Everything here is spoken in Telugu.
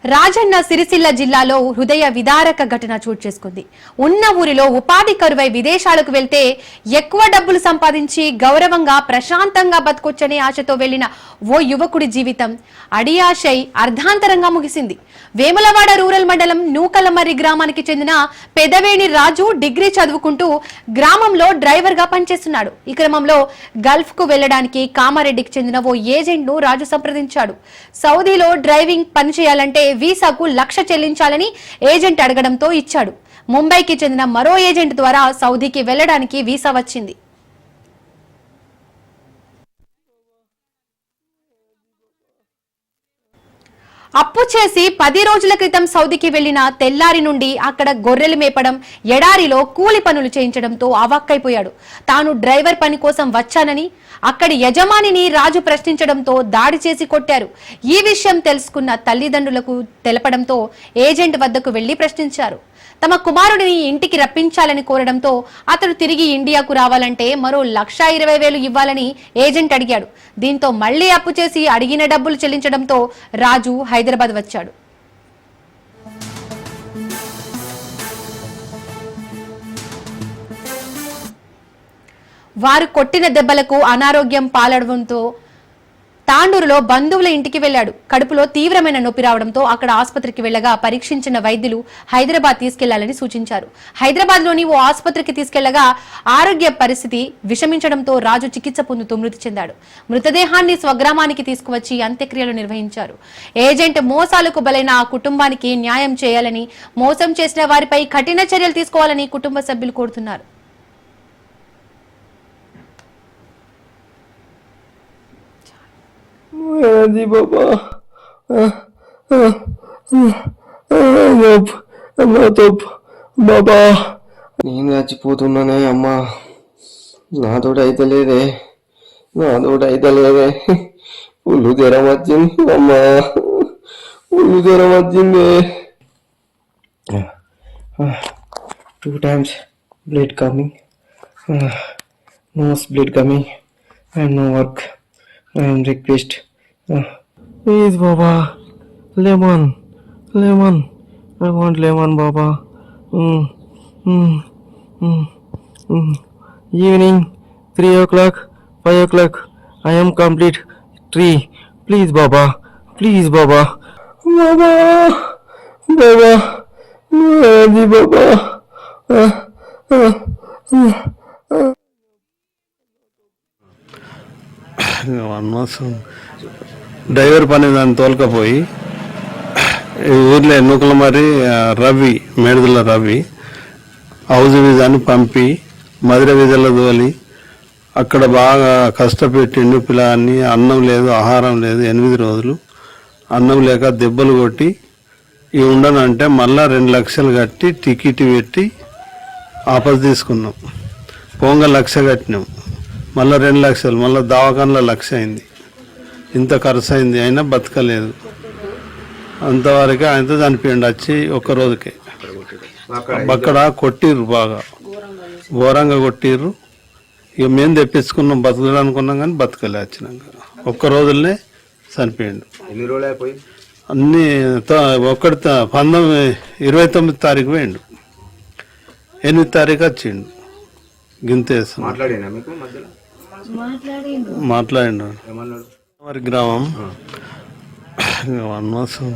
రాజన్న సిరిసిల్ల జిల్లాలో హృదయ విదారక ఘటన చోటు చేసుకుంది. ఉన్న ఊరిలో ఉపాధి కరువై విదేశాలకు వెళ్తే ఎక్కువ డబ్బులు సంపాదించి గౌరవంగా ప్రశాంతంగా బతకొచ్చనే ఆశతో వెళ్లిన ఓ యువకుడి జీవితం అడియాశై అర్ధాంతరంగా ముగిసింది. వేములవాడ రూరల్ మండలం నూకలమర్రి గ్రామానికి చెందిన పెదవేణి రాజు డిగ్రీ చదువుకుంటూ గ్రామంలో డ్రైవర్ గా పనిచేస్తున్నాడు. ఈ క్రమంలో గల్ఫ్ కు వెళ్లడానికి కామారెడ్డికి చెందిన ఓ ఏజెంట్ ను రాజు సంప్రదించాడు. సౌదీలో డ్రైవింగ్ పనిచేయాలంటే వీసాకు 1,00,000 చెల్లించాలని ఏజెంట్ అడగడంతో ఇచ్చాడు. ముంబైకి చెందిన మరో ఏజెంట్ ద్వారా సౌదీకి వెళ్లడానికి వీసా వచ్చింది. అప్పు చేసి 10 రోజుల క్రితం సౌదీకి వెళ్లిన తెల్లారి నుండి అక్కడ గొర్రెలు మేపడం, ఎడారిలో కూలి పనులు చేయించడంతో అవాక్కైపోయాడు. తాను డ్రైవర్ పని కోసం వచ్చానని అక్కడి యజమానిని రాజు ప్రశ్నించడంతో దాడి చేసి కొట్టారు. ఈ విషయం తెలుసుకున్న తల్లిదండ్రులకు తెలపడంతో ఏజెంట్ వద్దకు వెళ్లి ప్రశ్నించారు. తమ కుమారుడిని ఇంటికి రప్పించాలని కోరడంతో అతడు తిరిగి ఇండియాకు రావాలంటే మరో 1,20,000 ఇవ్వాలని ఏజెంట్ అడిగాడు. దీంతో మళ్లీ అప్పు చేసి అడిగిన డబ్బులు చెల్లించడంతో రాజు హైదరాబాద్ వచ్చాడు. వారు కొట్టిన దెబ్బలకు అనారోగ్యం పాలవడంతో తాండూరులో బంధువుల ఇంటికి వెళ్లాడు. కడుపులో తీవ్రమైన నొప్పి రావడంతో అక్కడ ఆసుపత్రికి వెళ్లగా పరీక్షించిన వైద్యులు హైదరాబాద్ తీసుకెళ్లాలని సూచించారు. హైదరాబాద్ లోని ఓ ఆసుపత్రికి తీసుకెళ్లగా ఆరోగ్య పరిస్థితి విషమించడంతో రాజు చికిత్స పొందుతూ మృతి చెందాడు. మృతదేహాన్ని స్వగ్రామానికి తీసుకువచ్చి అంత్యక్రియలు నిర్వహించారు. ఏజెంట్ మోసాలకు బలైన ఆ కుటుంబానికి న్యాయం చేయాలని, మోసం చేసిన వారిపై కఠిన చర్యలు తీసుకోవాలని కుటుంబ సభ్యులు కోరుతున్నారు. जी बाबा బాబా నేను చచ్చిపోతున్నానే అమ్మా. నాతోటి అయితలేదే ఉల్లు జ్వరం వచ్చింది అమ్మా, ఉల్లు జ్వరం వచ్చింది. 2 times blood coming, nose blood coming and no work. I am request. Please Baba, lemon. I want lemon Baba. Evening 3 o'clock, 5 o'clock. I am complete 3. Please Baba. Baba. Ji Baba. Driver పని దాన్ని తోలుకపోయి ఊర్లో నూకలమర్రి రవి, మేడుదల రవి హౌజ్ వీజాని పంపి మధుర వీధుల్లో తోలి అక్కడ బాగా కష్టపెట్టిండు పిల్లాన్ని. అన్నం లేదు, ఆహారం లేదు. 8 రోజులు అన్నం లేక దెబ్బలు కొట్టి ఇవి ఉండనంటే మళ్ళా 2 లక్షలు కట్టి టికెట్ పెట్టి ఆపస్ తీసుకున్నాం. పోంగ 1,00,000 కట్టినాం, మళ్ళీ 2 లక్షలు, మళ్ళీ దవాఖానలో 1,00,000 అయింది. ఇంత ఖర్చు అయింది, అయినా బతకలేదు. అంతవరకు ఆయనతో చనిపోయిండు వచ్చి ఒక్క రోజుకే. అక్కడ కొట్టిర్రు, బాగా ఘోరంగా కొట్టిర్రు. ఇక మేము తెప్పించుకున్నాం బతకడం అనుకున్నాం కానీ బతకలే. వచ్చినాక ఒక్క రోజులనే చనిపోయిండు. అన్నీ 29 తారీఖు పోయిండు, 8 తారీఖు వచ్చిండు. గింతేస్తాం మాట్లాడిండు. మరి గ్రామం వనవాసం